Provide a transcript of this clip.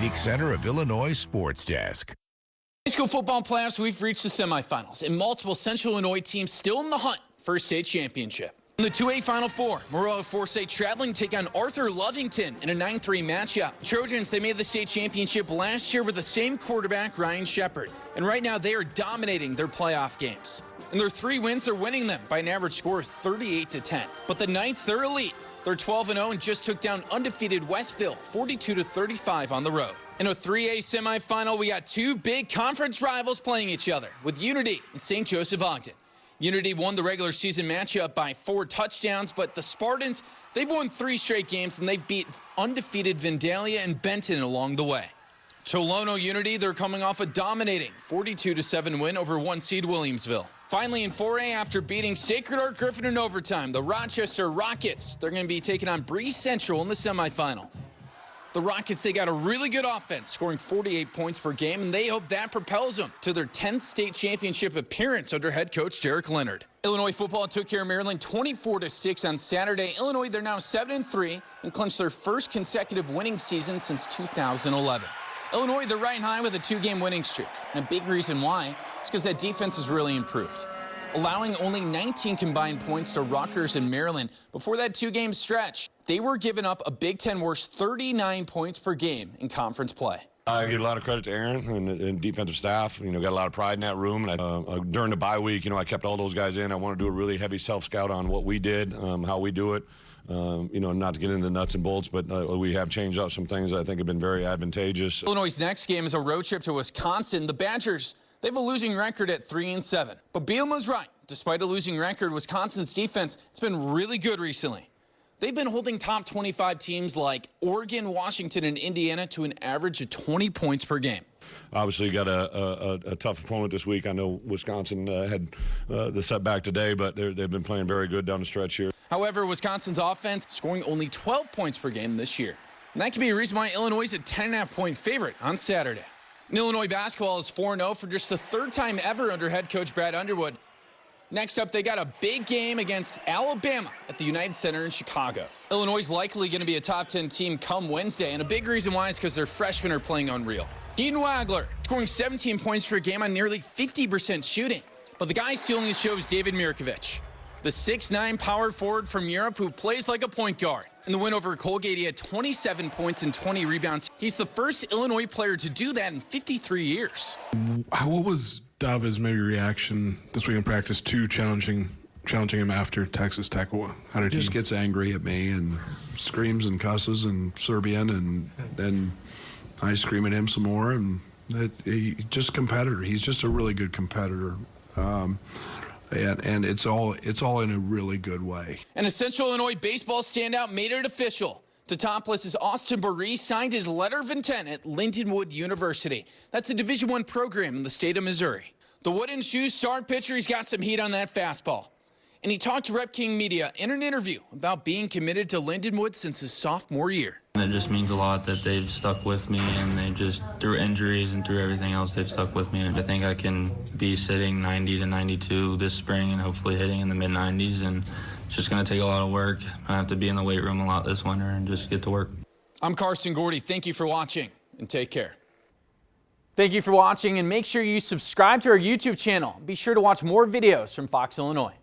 Phoenix Center of Illinois Sports Desk. High school football playoffs, we've reached the semifinals, and multiple Central Illinois teams still in the hunt for a state championship. In the 2A Final Four, Moreau Forsyth traveling to take on Arthur Lovington in a 9-3 matchup. Trojans, they made the state championship last year with the same quarterback, Ryan Shepard, and right now they are dominating their playoff games. In their 3 wins, they're winning them by an average score of 38-10. But the Knights, they're elite. They're 12-0 and just took down undefeated Westville 42-35 on the road. In a 3A semifinal, we got 2 big conference rivals playing each other with Unity and St. Joseph Ogden. Unity won the regular season matchup by 4 touchdowns, but the Spartans, they've won 3 straight games and they've beat undefeated Vandalia and Benton along the way. Tolono Unity, they're coming off a dominating 42-7 win over 1 seed Williamsville. Finally, in 4A, after beating Sacred Heart Griffin in overtime, the Rochester Rockets, they're going to be taking on Breeze Central in the semifinal. The Rockets, they got a really good offense, scoring 48 points per game, and they hope that propels them to their 10th state championship appearance under head coach Derek Leonard. Illinois football took care of Maryland 24-6 on Saturday. Illinois, they're now 7-3 and clinched their first consecutive winning season since 2011. Illinois, they're riding high with a 2-game winning streak, and a big reason why is because that defense has really improved, allowing only 19 combined points to Rutgers and Maryland. Before that 2-game stretch, they were giving up a Big Ten worst 39 points per game in conference play. I give a lot of credit to Aaron and defensive staff. Got a lot of pride in that room. And during the bye week, I kept all those guys in. I want to do a really heavy self-scout on what we did, how we do it. Not to get into the nuts and bolts, but we have changed up some things that I think have been very advantageous. Illinois' next game is a road trip to Wisconsin. The Badgers, they have a losing record at 3-7. But Bielema's right. Despite a losing record, Wisconsin's defense, it's been really good recently. They've been holding top 25 teams like Oregon, Washington, and Indiana to an average of 20 points per game. Obviously, got a tough opponent this week. I know Wisconsin had the setback today, but they've been playing very good down the stretch here. However, Wisconsin's offense scoring only 12 points per game this year. And that could be a reason why Illinois is a 10.5-point favorite on Saturday. And Illinois basketball is 4-0 for just the 3rd time ever under head coach Brad Underwood. Next up, they got a big game against Alabama at the United Center in Chicago. Illinois is likely going to be a top 10 team come Wednesday, and a big reason why is because their freshmen are playing unreal. Keaton Wagler scoring 17 points per game on nearly 50% shooting. But the guy stealing the show is David Mirkovic, the 6'9" power forward from Europe who plays like a point guard. In the win over Colgate, he had 27 points and 20 rebounds. He's the first Illinois player to do that in 53 years. What was David's maybe reaction this week in practice to challenging him after Texas Tech? How did he just gets angry at me and screams and cusses and Serbian, and then I scream at him some more, and he's just a competitor. He's just a really good competitor. And it's all in a really good way. And a Central Illinois baseball standout made it official. To Topless's Austin Burree signed his letter of intent at Lindenwood University. That's a Division I program in the state of Missouri. The Wooden Shoes star pitcher, he's got some heat on that fastball. And he talked to Rep King Media in an interview about being committed to Lindenwood since his sophomore year. It just means a lot that they've stuck with me, and they just, through injuries and through everything else, they've stuck with me. And I think I can be sitting 90 to 92 this spring and hopefully hitting in the mid-90s. And it's just going to take a lot of work. I have to be in the weight room a lot this winter and just get to work. I'm Carson Gordy. Thank you for watching, and take care. Thank you for watching, and make sure you subscribe to our YouTube channel. Be sure to watch more videos from Fox Illinois.